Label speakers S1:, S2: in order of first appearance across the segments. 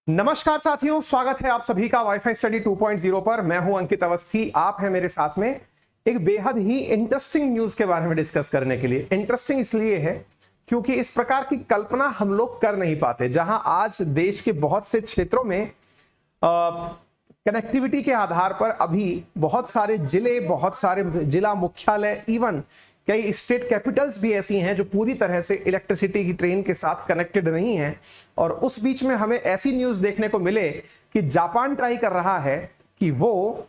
S1: नमस्कार साथियों, स्वागत है आप सभी का वाईफाई स्टडी 2.0 पर। मैं हूं अंकित अवस्थी, आप हैं मेरे साथ में एक बेहद ही इंटरेस्टिंग न्यूज के बारे में डिस्कस करने के लिए। इंटरेस्टिंग इसलिए है क्योंकि इस प्रकार की कल्पना हम लोग कर नहीं पाते। जहां आज देश के बहुत से क्षेत्रों में कनेक्टिविटी के आधार पर अभी बहुत सारे जिले, बहुत सारे जिला मुख्यालय, इवन कई स्टेट कैपिटल्स भी ऐसी हैं जो पूरी तरह से इलेक्ट्रिसिटी की ट्रेन के साथ कनेक्टेड नहीं हैं। और उस बीच में हमें ऐसी न्यूज देखने को मिले कि जापान ट्राई कर रहा है कि वो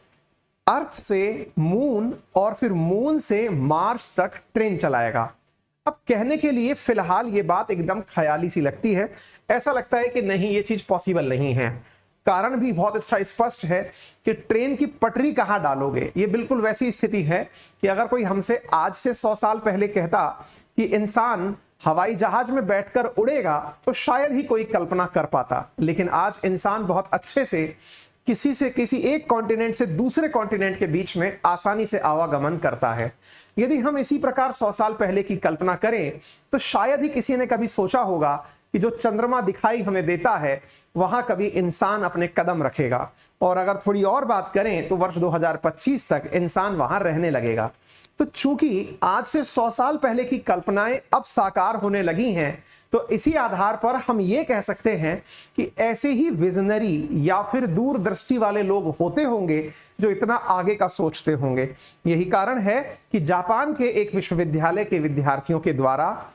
S1: अर्थ से मून और फिर मून से मार्स तक ट्रेन चलाएगा। अब कहने के लिए फिलहाल ये बात एकदम ख्याली सी लगती है, ऐसा लगता है कि नहीं, ये चीज पॉसिबल नहीं है। कारण भी बहुत अच्छा स्पष्ट है कि ट्रेन की पटरी कहां डालोगे। ये बिल्कुल वैसी स्थिति है कि अगर कोई हमसे आज से 100 साल पहले कहता कि इंसान हवाई जहाज में बैठकर उड़ेगा तो शायद ही कोई कल्पना कर पाता। लेकिन आज इंसान बहुत अच्छे से किसी एक कॉन्टिनेंट से दूसरे कॉन्टिनेंट के बीच में आसानी से आवागमन करता है। यदि हम इसी प्रकार 100 साल पहले की कल्पना करें तो शायद ही किसी ने कभी सोचा होगा कि जो चंद्रमा दिखाई हमें देता है वहां कभी इंसान अपने कदम रखेगा। और अगर थोड़ी और बात करें तो वर्ष 2025 तक इंसान वहां रहने लगेगा। तो चूंकि आज से 100 साल पहले की कल्पनाएं अब साकार होने लगी हैं, तो इसी आधार पर हम ये कह सकते हैं कि ऐसे ही विजनरी या फिर दूरदृष्टि वाले लोग होते होंगे जो इतना आगे का सोचते होंगे। यही कारण है कि जापान के एक विश्वविद्यालय के विद्यार्थियों के द्वारा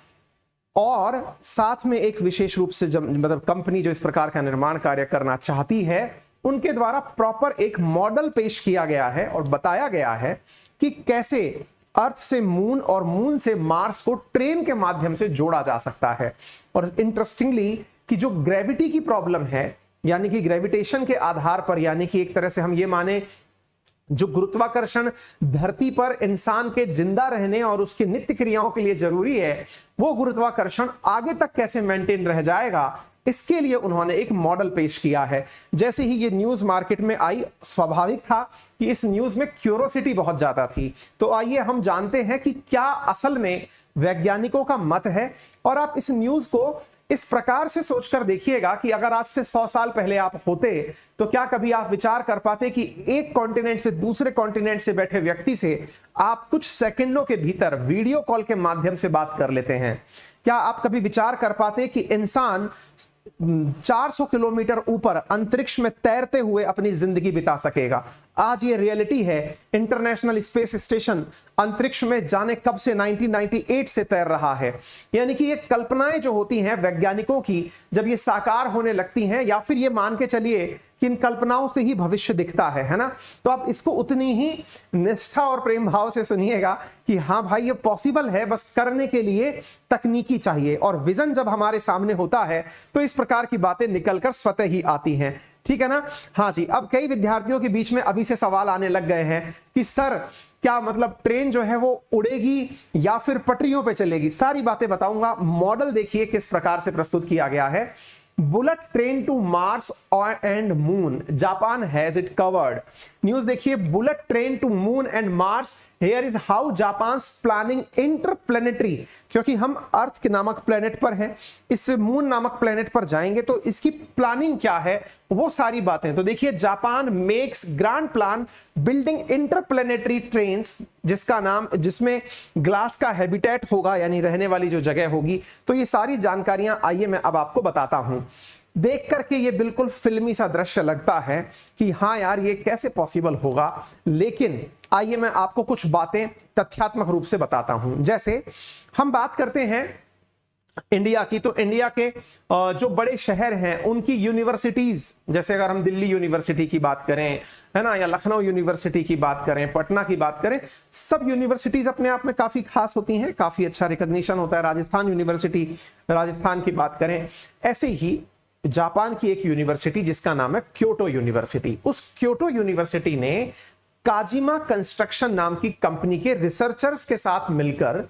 S1: और साथ में एक विशेष रूप से मतलब कंपनी जो इस प्रकार का निर्माण कार्य करना चाहती है, उनके द्वारा प्रॉपर एक मॉडल पेश किया गया है और बताया गया है कि कैसे अर्थ से मून और मून से मार्स को ट्रेन के माध्यम से जोड़ा जा सकता है। और इंटरेस्टिंगली कि जो ग्रेविटी की प्रॉब्लम है, यानी कि ग्रेविटेशन के आधार पर, यानी कि एक तरह से हम ये माने जो गुरुत्वाकर्षण धरती पर इंसान के जिंदा रहने और उसकी नित्य क्रियाओं के लिए जरूरी है, वो गुरुत्वाकर्षण आगे तक कैसे मेंटेन रह जाएगा, इसके लिए उन्होंने एक मॉडल पेश किया है। जैसे ही ये न्यूज मार्केट में आई, स्वाभाविक था कि इस न्यूज में क्यूरोसिटी बहुत ज्यादा थी। तो आइए हम जानते हैं कि क्या असल में वैज्ञानिकों का मत है। और आप इस न्यूज को इस प्रकार से सोचकर देखिएगा कि अगर आज से 100 साल पहले आप होते तो क्या कभी आप विचार कर पाते कि एक कॉन्टिनेंट से दूसरे कॉन्टिनेंट से बैठे व्यक्ति से आप कुछ सेकंडों के भीतर वीडियो कॉल के माध्यम से बात कर लेते हैं? क्या आप कभी विचार कर पाते कि इंसान 400 किलोमीटर ऊपर अंतरिक्ष में तैरते हुए अपनी जिंदगी बिता सकेगा? आज ये रियलिटी है। इंटरनेशनल स्पेस स्टेशन अंतरिक्ष में जाने कब से 1998 से तैर रहा है। यानी कि ये कल्पनाएं जो होती हैं वैज्ञानिकों की, जब ये साकार होने लगती हैं, या फिर ये मान के चलिए कि इन कल्पनाओं से ही भविष्य दिखता है ना, तो आप इसको उतनी ही निष्ठा और प्रेम भाव से सुनिएगा कि हाँ भाई, ये पॉसिबल है, बस करने के लिए तकनीकी चाहिए। और विजन जब हमारे सामने होता है तो इस प्रकार की बातें निकलकर स्वतः ही आती हैं। ठीक है ना? हाँ जी। अब कई विद्यार्थियों के बीच में अभी से सवाल आने लग गए हैं कि सर, क्या मतलब ट्रेन जो है वो उड़ेगी या फिर पटरियों पे चलेगी? सारी बातें बताऊंगा। मॉडल देखिए किस प्रकार से प्रस्तुत किया गया है। Bullet train to Mars and moon, Japan has it covered. News देखिए, bullet train to moon and Mars, here is how Japan planning interplanetary. क्योंकि हम अर्थ के नामक प्लेनेट पर हैं, इस मून नामक प्लेनेट पर जाएंगे तो इसकी प्लानिंग क्या है, वो सारी बातें। तो देखिए, Japan makes grand plan building interplanetary trains, जिसमें ग्लास का हैबिटेट होगा, यानी रहने वाली जो जगह होगी। तो ये सारी जानकारियां आइए मैं अब आपको बताता हूं। देख करके ये बिल्कुल फिल्मी सा दृश्य लगता है कि हाँ यार, ये कैसे पॉसिबल होगा। लेकिन आइए मैं आपको कुछ बातें तथ्यात्मक रूप से बताता हूं। जैसे हम बात करते हैं इंडिया की, तो इंडिया के जो बड़े शहर हैं उनकी यूनिवर्सिटीज, जैसे अगर हम दिल्ली यूनिवर्सिटी की बात करें, है ना, या लखनऊ यूनिवर्सिटी की बात करें, पटना की बात करें, सब यूनिवर्सिटीज अपने आप में काफी खास होती हैं, काफी अच्छा रिकॉग्निशन होता है। राजस्थान यूनिवर्सिटी, राजस्थान की बात करें। ऐसे ही जापान की एक यूनिवर्सिटी जिसका नाम है क्योटो यूनिवर्सिटी, उस क्योटो यूनिवर्सिटी ने काजिमा कंस्ट्रक्शन नाम की कंपनी के रिसर्चर्स के साथ मिलकर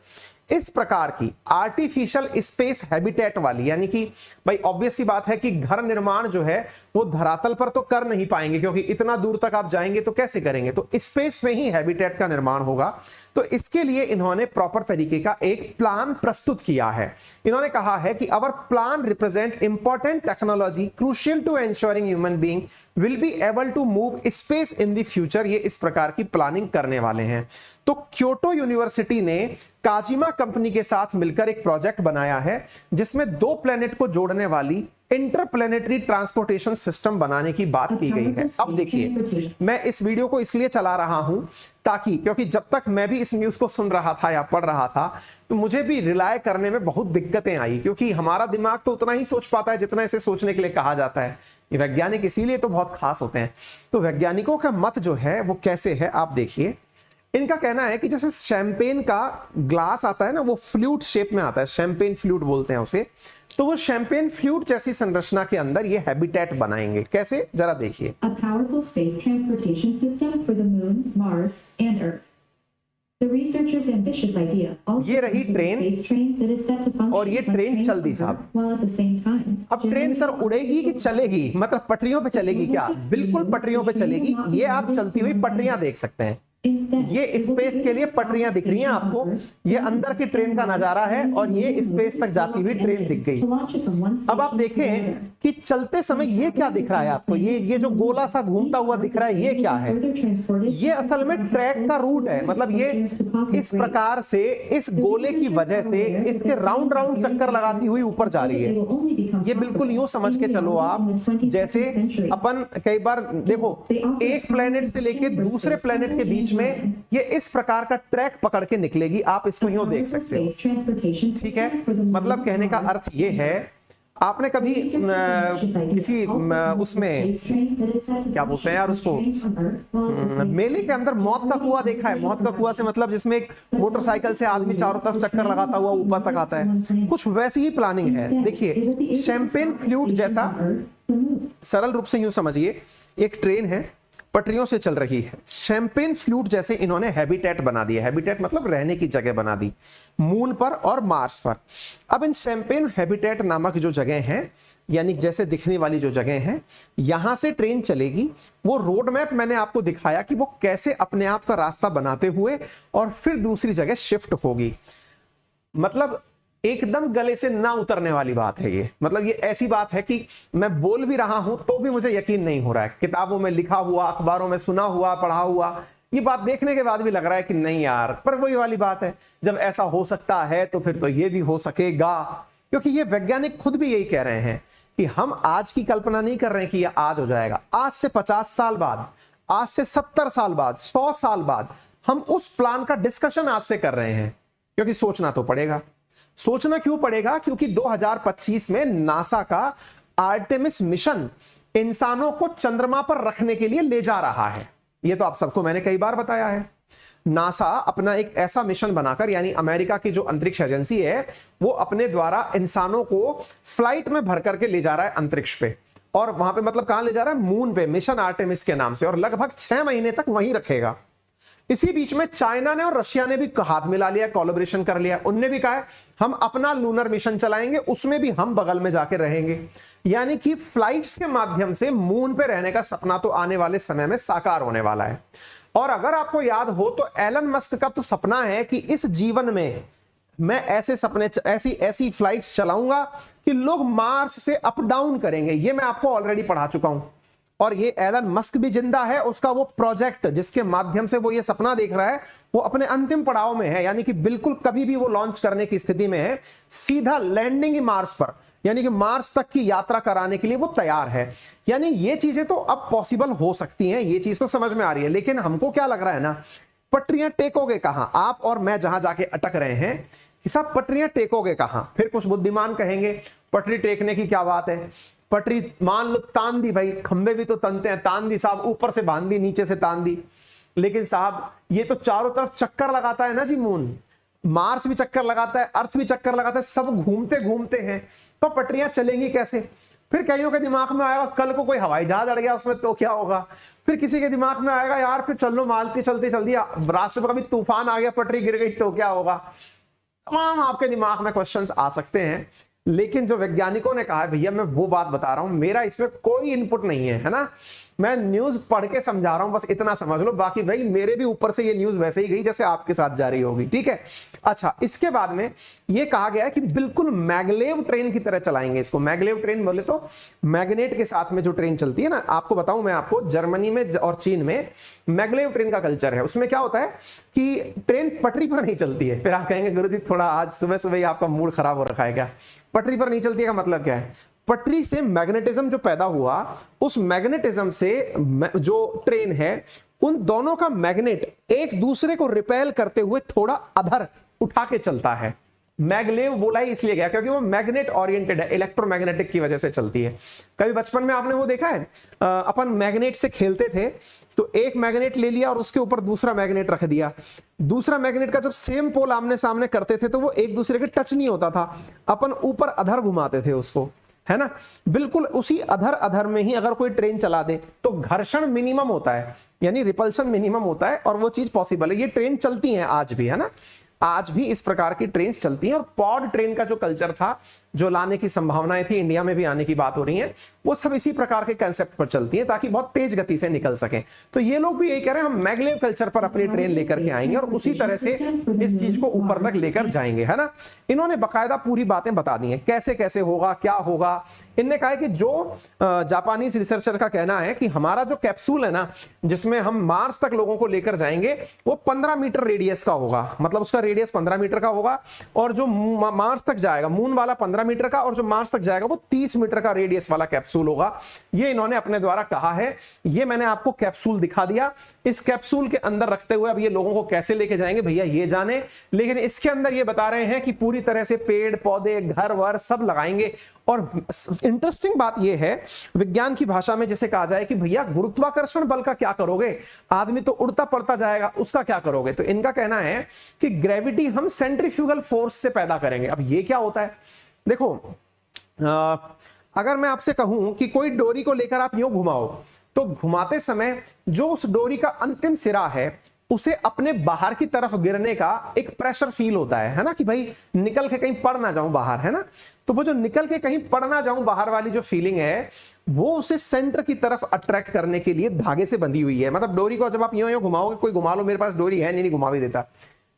S1: इस प्रकार की आर्टिफिशियल स्पेस हैबिटेट वाली, यानी कि भाई ऑब्वियस सी बात है कि घर निर्माण जो है वो धरातल पर तो कर नहीं पाएंगे, क्योंकि इतना दूर तक आप जाएंगे तो कैसे करेंगे, तो स्पेस में ही हैबिटेट का निर्माण होगा। तो इसके लिए इन्होंने प्रॉपर तरीके का एक प्लान प्रस्तुत किया है। इन्होंने कहा है कि our plan represent important technology crucial to ensuring human being will be able to move space in the future. ये इस प्रकार की प्लानिंग करने वाले हैं। तो क्योटो यूनिवर्सिटी ने काजिमा कंपनी के साथ मिलकर एक प्रोजेक्ट बनाया है जिसमें 2 प्लेनेट को जोड़ने वाली इंटरप्लेनेटरी ट्रांसपोर्टेशन सिस्टम बनाने की बात की गई है। अब देखिए, मैं इस वीडियो को इसलिए चला रहा हूं ताकि, क्योंकि जब तक मैं भी इस न्यूज को सुन रहा था या पढ़ रहा था तो मुझे भी रिलाय करने में बहुत दिक्कतें आई, क्योंकि हमारा दिमाग तो उतना ही सोच पाता है जितना इसे सोचने के लिए कहा जाता है। ये वैज्ञानिक इसीलिए तो बहुत खास होते हैं। तो वैज्ञानिकों का मत जो है वो कैसे है, आप देखिए। इनका कहना है कि जैसे शैंपेन का ग्लास आता है ना, वो फ्लूट शेप में आता है, शैंपेन फ्लूट बोलते हैं उसे, तो वो शैंपेन फ्लूट जैसी संरचना के अंदर ये हैबिटेट बनाएंगे। कैसे, जरा देखिए।
S2: A powerful space transportation system for the moon, Mars, and Earth. The researchers' ambitious idea also
S1: ये रही train,
S2: space train that is set to function
S1: और ये
S2: like
S1: ट्रेन
S2: trains
S1: चल दी
S2: on
S1: साहब।
S2: Earth, while at the same time
S1: अब train sir उड़ेगी कि चलेगी, मतलब पटरियों पे चलेगी क्या? बिल्कुल पटरियों पे चलेगी। ये आप चलती हुई पटरियां देख सकते हैं। ये स्पेस के लिए पटरियां दिख रही हैं आपको, ये अंदर की ट्रेन का नजारा है और ये स्पेस तक जाती हुई ट्रेन दिख गई। अब आप देखें कि चलते समय ये क्या दिख रहा है आपको, ये जो गोला सा घूमता हुआ दिख रहा है, ये क्या है? ये असल में ट्रैक का रूट है। मतलब ये इस प्रकार से इस गोले की वजह से इसके राउंड राउंड चक्कर लगाती हुई ऊपर जा रही है। ये बिल्कुल यूं समझ के चलो आप, जैसे अपन कई बार देखो, एक प्लेनेट से लेके दूसरे प्लेनेट के बीच में ये इस प्रकार का ट्रैक पकड़ के निकलेगी। आप इसको यूं देख सकते हो, ठीक है। मतलब कहने का अर्थ ये है, आपने कभी किसी उसमें क्या बोलते हैं यार उसको, मेले के अंदर मौत का कुआं देखा है? मौत का कुआं से मतलब जिसमें एक मोटरसाइकिल से आदमी चारों तरफ चक्कर लगाता हुआ ऊपर तक आता है, कुछ वैसी ही प्लानिंग है। देखिए, शैंपेन फ्लूट जैसा, सरल रूप से यूं समझिए, एक ट्रेन है, पटरियों से चल रही है, शैंपेन फ्लूट जैसे इन्होंने हैबिटेट बना दिया। हैबिटेट मतलब रहने की जगह बना दी, मून पर और मार्स पर। अब इन शैंपेन हैबिटेट नामक जो जगह हैं, यानी जैसे दिखने वाली जो जगह हैं, यहां से ट्रेन चलेगी। वो रोड मैप मैंने आपको दिखाया कि वो कैसे अपने आप का रास्ता बनाते हुए और फिर दूसरी जगह शिफ्ट होगी। मतलब एकदम गले से ना उतरने वाली बात है ये। मतलब ये ऐसी बात है कि मैं बोल भी रहा हूं तो भी मुझे यकीन नहीं हो रहा है। किताबों में लिखा हुआ, अखबारों में सुना हुआ, पढ़ा हुआ, ये बात देखने के बाद भी लग रहा है कि नहीं यार, पर वही वाली बात है, जब ऐसा हो सकता है तो फिर तो ये भी हो सकेगा। क्योंकि ये वैज्ञानिक खुद भी यही कह रहे हैं कि हम आज की कल्पना नहीं कर रहे हैं कि यह आज हो जाएगा। आज से 50 साल बाद, आज से 70 साल बाद, 100 साल बाद हम उस प्लान का डिस्कशन आज से कर रहे हैं। क्योंकि सोचना तो पड़ेगा। सोचना क्यों पड़ेगा? क्योंकि 2025 में नासा का आर्टेमिस मिशन इंसानों को चंद्रमा पर रखने के लिए ले जा रहा है। यह तो आप सबको मैंने कई बार बताया है। नासा अपना एक ऐसा मिशन बनाकर, यानी अमेरिका की जो अंतरिक्ष एजेंसी है, वो अपने द्वारा इंसानों को फ्लाइट में भर करके ले जा रहा है अंतरिक्ष पे। और वहां पे मतलब कहां ले जा रहा है? मून पे, मिशन आर्टेमिस के नाम से, और लगभग 6 महीने तक वहीं रखेगा। इसी बीच में चाइना ने और रशिया ने भी हाथ मिला लिया, कोलैबोरेशन कर लिया। उनने भी कहा है हम अपना लूनर मिशन चलाएंगे, उसमें भी हम बगल में जाके रहेंगे। यानी कि फ्लाइट्स के माध्यम से मून पे रहने का सपना तो आने वाले समय में साकार होने वाला है। और अगर आपको याद हो तो एलन मस्क का तो सपना है कि इस जीवन में मैं ऐसे सपने, ऐसी फ्लाइट्स चलाऊंगा कि लोग मार्स से अप डाउन करेंगे। ये मैं आपको ऑलरेडी पढ़ा चुका हूं। और ये एलन मस्क भी जिंदा है, उसका वो प्रोजेक्ट जिसके माध्यम से वो ये सपना देख रहा है वो अपने अंतिम पड़ाव में है। यानी कि बिल्कुल कभी भी वो लॉन्च करने की स्थिति में है, सीधा लैंडिंग ही मार्स पर, यानी कि मार्स तक की यात्रा कराने के लिए वो तैयार है। यानी ये चीजें तो अब पॉसिबल हो सकती हैं, ये चीज तो समझ में आ रही है। लेकिन हमको क्या लग रहा है ना, पटरियां टेकोगे कहां? आप और मैं जहां जाके अटक रहे हैं कि सब पटरियां टेकोगे कहां? फिर कुछ बुद्धिमान कहेंगे पटरी टेकने की क्या बात है, पटरी मान लो तान दी, भाई खंबे भी तो तनते हैं, तान दी साहब, ऊपर से बांध दी, नीचे से तान दी। लेकिन साहब ये तो चारों तरफ चक्कर लगाता है ना जी, मून, मार्स भी चक्कर लगाता है, अर्थ भी चक्कर लगाता है, सब घूमते घूमते हैं, तो पटरियां चलेंगी कैसे? फिर कईयों के दिमाग में आएगा कल को कोई हवाई जहाज अड़ गया उसमें तो क्या होगा। फिर किसी के दिमाग में आएगा यार फिर चलो मालती चलती चलती रास्ते पर कभी तूफान आ गया, पटरी गिर गई तो क्या होगा। तमाम आपके दिमाग में क्वेश्चंस आ सकते हैं, लेकिन जो वैज्ञानिकों ने कहा है भैया मैं वो बात बता रहा हूं, मेरा इसमें कोई इनपुट नहीं है ना, मैं न्यूज पढ़ के समझा रहा हूं, बस इतना समझ लो, बाकी भाई मेरे भी ऊपर से ये न्यूज वैसे ही गई जैसे आपके साथ जा रही होगी, ठीक है। अच्छा, इसके बाद में ये कहा गया है कि बिल्कुल मैगलेव ट्रेन की तरह चलाएंगे इसको। मैगलेव ट्रेन बोले तो मैग्नेट के साथ में जो ट्रेन चलती है ना, आपको बताऊं मैं आपको, जर्मनी में और चीन में मैगलेव ट्रेन का कल्चर है। उसमें क्या होता है कि ट्रेन पटरी पर नहीं चलती है। फिर आप कहेंगे गुरुजी थोड़ा आज सुबह सुबह ही आपका मूड खराब हो रखा है क्या, पटरी पर नहीं चलती है का मतलब क्या है? पटरी से मैग्नेटिज्म जो पैदा हुआ, उस मैग्नेटिज्म से जो ट्रेन है, उन दोनों का मैग्नेट एक दूसरे को रिपेल करते हुए थोड़ा अधर उठा के चलता है। मैगलेव बोला ही इसलिए गया क्योंकि वो मैग्नेट ओरिएंटेड है, इलेक्ट्रोमैग्नेटिक की वजह से चलती है। कभी बचपन में आपने वो देखा है, अपन मैग्नेट से खेलते थे तो एक मैग्नेट ले लिया और उसके ऊपर दूसरा मैग्नेट रख दिया, दूसरा मैग्नेट का जब सेम पोल आमने सामने करते थे तो वो एक दूसरे के टच नहीं होता था, अपन ऊपर अधर घुमाते थे उसको, है ना। बिल्कुल उसी अधर अधर में ही अगर कोई ट्रेन चला दे तो घर्षण मिनिमम होता है, यानी रिपल्शन मिनिमम होता है, और वो चीज पॉसिबल है। ये ट्रेन चलती है आज भी, है ना, आज भी इस प्रकार की ट्रेन चलती हैं। और पॉड ट्रेन का जो कल्चर था, जो लाने की संभावनाएं थी, इंडिया में भी आने की बात हो रही है, वो सब इसी प्रकार के कंसेप्ट पर चलती हैं ताकि बहुत तेज गति से निकल सके। तो ये लोग भी यही कह रहे हैं, हम मैगलेव कल्चर पर अपनी ट्रेन लेकर के आएंगे और उसी तरह से इस चीज को ऊपर तक लेकर जाएंगे, है ना। इन्होंने बकायदा पूरी बातें बता दी हैं, कैसे कैसे होगा, क्या होगा। इनने कहा है कि जो जापानीज रिसर्चर का कहना है कि हमारा जो कैप्सूल है ना, जिसमें हम मार्स तक लोगों को लेकर जाएंगे, वो 15 मीटर रेडियस का होगा, मतलब उसका रेडियस 15 मीटर का होगा, और जो मार्स तक जाएगा, मून वाला 15 मीटर का, और जो मार्स तक जाएगा वो 30 मीटर का रेडियस वाला कैप्सूल होगा। ये इन्होंने अपने द्वारा कहा है। ये मैंने आपको कैप्सूल दिखा दिया। इस कैप्सूल के अंदर रखते हुए अब ये लोगों को कैसे लेके जाएंगे भैया ये जाने, लेकिन इसके अंदर ये बता रहे हैं कि पूरी तरह से पेड़ पौधे घर वर सब लगाएंगे। और इंटरेस्टिंग बात यह है, विज्ञान की भाषा में जैसे कहा जाए कि भैया गुरुत्वाकर्षण बल का क्या करोगे, आदमी तो उड़ता पड़ता जाएगा, उसका क्या करोगे? तो इनका कहना है कि ग्रेविटी हम सेंट्रीफ्यूगल फोर्स से पैदा करेंगे। अब ये क्या होता है? देखो, अगर मैं आपसे कहूं कि कोई डोरी को लेकर आप यूं घुमाओ, तो घुमाते समय जो उस डोरी का अंतिम सिरा है उसे अपने बाहर की तरफ गिरने का एक प्रेशर फील होता है ना, कि भाई निकल के कहीं पड़ ना जाऊं बाहर, है ना। तो वो जो निकल के कहीं पड़ ना जाऊं बाहर वाली जो फीलिंग है, वो उसे सेंटर की तरफ अट्रैक्ट करने के लिए धागे से बंधी हुई है। मतलब डोरी को जब आप यूं घुमाओगे, कोई घुमा लो, मेरे पास डोरी है नहीं घुमा भी देता,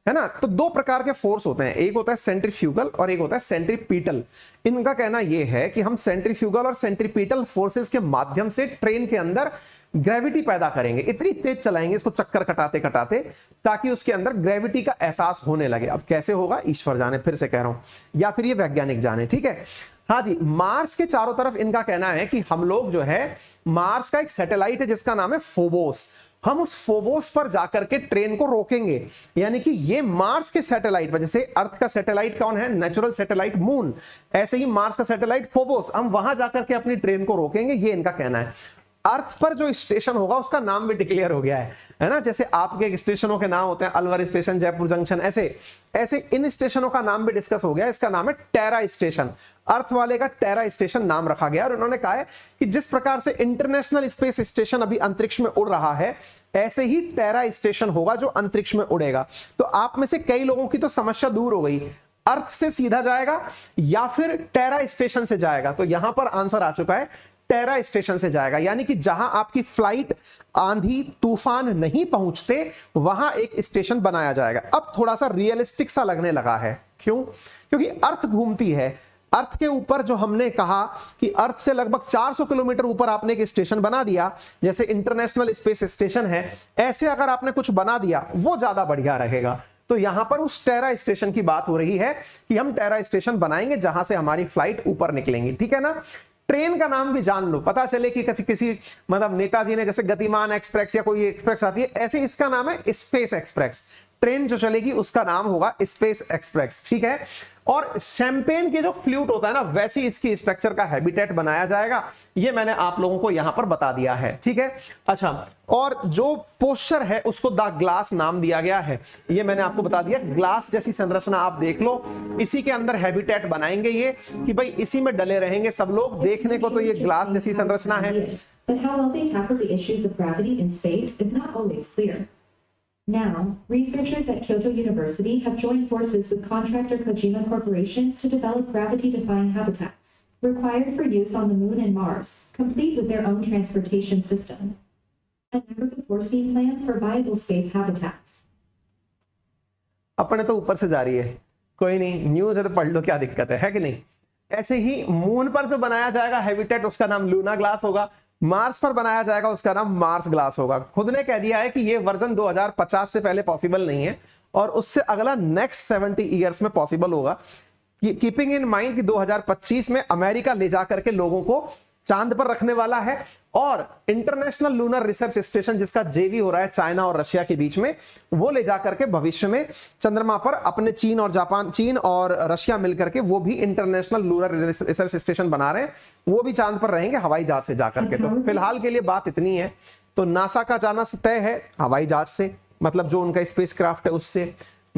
S1: है ना। तो दो प्रकार के फोर्स होते हैं, एक होता है सेंट्रीफ्यूगल और एक होता है सेंट्रीपीटल। इनका कहना यह है कि हम सेंट्रीफ्यूगल और सेंट्रीपीटल फोर्सेस के माध्यम से ट्रेन के अंदर ग्रेविटी पैदा करेंगे, इतनी तेज चलाएंगे इसको चक्कर कटाते कटाते, ताकि उसके अंदर ग्रेविटी का एहसास होने लगे। अब कैसे होगा ईश्वर जाने, फिर से कह रहा हूं, या फिर ये वैज्ञानिक जाने, ठीक है। हाँ जी, मार्स के चारों तरफ इनका कहना है कि हम लोग जो है, मार्स का एक सैटेलाइट है जिसका नाम है फोबोस, हम उस फोबोस पर जाकर के ट्रेन को रोकेंगे। यानी कि ये मार्स के सैटेलाइट पर, जैसे अर्थ का सैटेलाइट कौन है, नेचुरल सैटेलाइट मून, ऐसे ही मार्स का सैटेलाइट फोबोस, हम वहां जाकर के अपनी ट्रेन को रोकेंगे, ये इनका कहना है। अर्थ पर जो स्टेशन होगा उसका नाम भी डिक्लेयर हो गया है ना। जैसे आपके स्टेशनों के नाम होते हैं अलवर स्टेशन, जयपुर जंक्शन, ऐसे ऐसे इन स्टेशनों का नाम भी डिस्कस हो गया। इसका नाम है टेरा स्टेशन, अर्थ वाले का टेरा स्टेशन नाम रखा गया। और उन्होंने कहा है कि जिस प्रकार से इंटरनेशनल स्पेस स्टेशन अभी अंतरिक्ष में उड़ रहा है, ऐसे ही टेरा स्टेशन होगा जो अंतरिक्ष में उड़ेगा। तो आप में से कई लोगों की तो समस्या दूर हो गई, अर्थ से सीधा जाएगा या फिर टेरा स्टेशन से जाएगा। तो यहां पर आंसर आ चुका है, टेरा स्टेशन से जाएगा। यानी कि जहां आपकी फ्लाइट आंधी तूफान नहीं पहुंचते, वहां एक स्टेशन बनाया जाएगा। अब थोड़ा सा रियलिस्टिक सा लगने लगा है। क्यों? क्योंकि अर्थ घूमती है, अर्थ के ऊपर जो हमने कहा कि अर्थ से लगभग 400 किलोमीटर ऊपर आपने एक स्टेशन बना दिया, जैसे इंटरनेशनल स्पेस स्टेशन है, ऐसे अगर आपने कुछ बना दिया वो ज्यादा बढ़िया रहेगा। तो यहां पर उस टेरा स्टेशन की बात हो रही है कि हम टेरा स्टेशन बनाएंगे जहां से हमारी फ्लाइट ऊपर निकलेंगी, ठीक है ना। ट्रेन का नाम भी जान लो, पता चले कि किसी मतलब नेताजी ने, जैसे गतिमान एक्सप्रेस या कोई एक्सप्रेस आती है, ऐसे इसका नाम है स्पेस एक्सप्रेस। ट्रेन जो चलेगी उसका नाम होगा स्पेस एक्सप्रेस, ठीक है। और शैंपेन के जो फ्लूट होता है ना, वैसी इसकी स्ट्रक्चर का हैबिटेट बनाया जाएगा। ये मैंने आप लोगों को यहां पर बता दिया है, ठीक है। अच्छा, और जो पोस्चर है उसको द ग्लास नाम दिया गया है, ये मैंने आपको बता दिया। ग्लास जैसी संरचना आप देख लो, इसी के अंदर हैबिटेट बनाएंगे ये, कि भाई इसी में डले रहेंगे सब लोग। देखने को तो ये ग्लास जैसी संरचना है।
S2: But how well they tackle the issues of gravity in space is not always clear. Now, researchers at Kyoto University have joined forces with contractor Kojima Corporation to develop gravity-defying habitats, required for use on the Moon and Mars, complete with their own transportation system. A never-before-seen plan for viable space habitats.
S1: अपने तो ऊपर से जा रही है, कोई नहीं, news है तो पढ़ लो, क्या दिक्कत है कि नहीं। ऐसे ही मून पर जो बनाया जाएगा हैबिटेट, उसका नाम लूना ग्लास होगा। मार्स पर बनाया जाएगा, उसका नाम मार्स ग्लास होगा। खुद ने कह दिया है कि ये वर्जन 2050 से पहले पॉसिबल नहीं है और उससे अगला नेक्स्ट 70 ईयर्स में पॉसिबल होगा। कीपिंग इन माइंड कि 2025 में अमेरिका ले जाकर के लोगों को चांद पर रखने वाला है और इंटरनेशनल लूनर रिसर्च स्टेशन जिसका जेवी हो रहा है चाइना और रशिया के बीच में, वो ले जाकर के भविष्य में चंद्रमा पर अपने चीन और रशिया मिलकर के वो भी इंटरनेशनल लूनर रिसर्च स्टेशन बना रहे हैं, वो भी चांद पर रहेंगे हवाई जहाज से जाकर के। तो फिलहाल के लिए बात इतनी है। तो नासा का जाना तय है हवाई जहाज से, मतलब जो उनका स्पेसक्राफ्ट है उससे,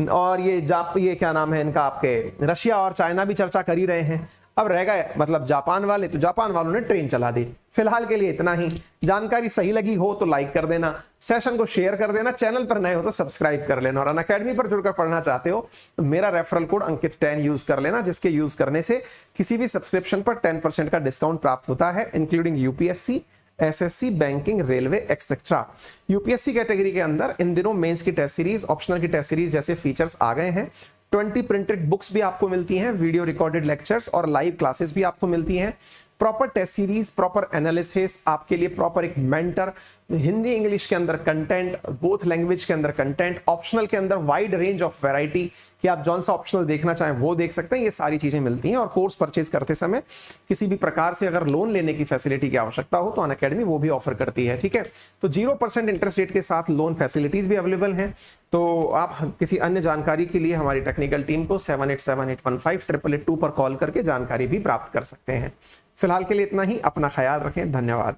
S1: और ये क्या नाम है इनका, आपके रशिया और चाइना भी चर्चा कर ही रहे हैं। अब रह गए मतलब जापान वाले, तो जापान वालों ने ट्रेन चला दी। फिलहाल के लिए इतना ही। जानकारी सही लगी हो तो लाइक कर देना, सेशन को शेयर कर देना, चैनल पर नए हो तो सब्सक्राइब कर लेना, और अनअकैडमी पर जुड़कर पढ़ना चाहते हो तो मेरा रेफरल कोड अंकित 10 यूज कर लेना, जिसके यूज करने से किसी भी सब्सक्रिप्शन पर 10% का डिस्काउंट प्राप्त होता है, including UPSC, SSC, banking, railway etcetera. UPSC category के अंदर इन दिनों मेंस की टेस्ट सीरीज, ऑप्शनल की टेस्ट सीरीज जैसे फीचर्स आ गए हैं। 20 प्रिंटेड बुक्स भी आपको मिलती हैं, वीडियो रिकॉर्डेड लेक्चर्स और लाइव क्लासेस भी आपको मिलती हैं। Proper test series, proper analysis, आपके लिए प्रॉपर एक मेंटर, हिंदी इंग्लिश के अंदर कंटेंट, बोथ लैंग्वेज के अंदर कंटेंट, ऑप्शनल के अंदर वाइड रेंज ऑफ वैरायटी कि आप जौन सा ऑप्शनल देखना चाहें वो देख सकते हैं। ये सारी चीजें मिलती हैं। और कोर्स परचेज करते समय किसी भी प्रकार से अगर लोन लेने की फैसिलिटी की आवश्यकता हो तो अनअकैडमी वो भी ऑफर करती है। ठीक है, तो 0% इंटरेस्ट रेट के साथ लोन फैसिलिटीज भी अवेलेबल हैं। तो आप किसी अन्य जानकारी के लिए हमारी टेक्निकल टीम को 7878158882 पर कॉल करके जानकारी भी प्राप्त कर सकते हैं। फिलहाल के लिए इतना ही। अपना ख्याल रखें। धन्यवाद।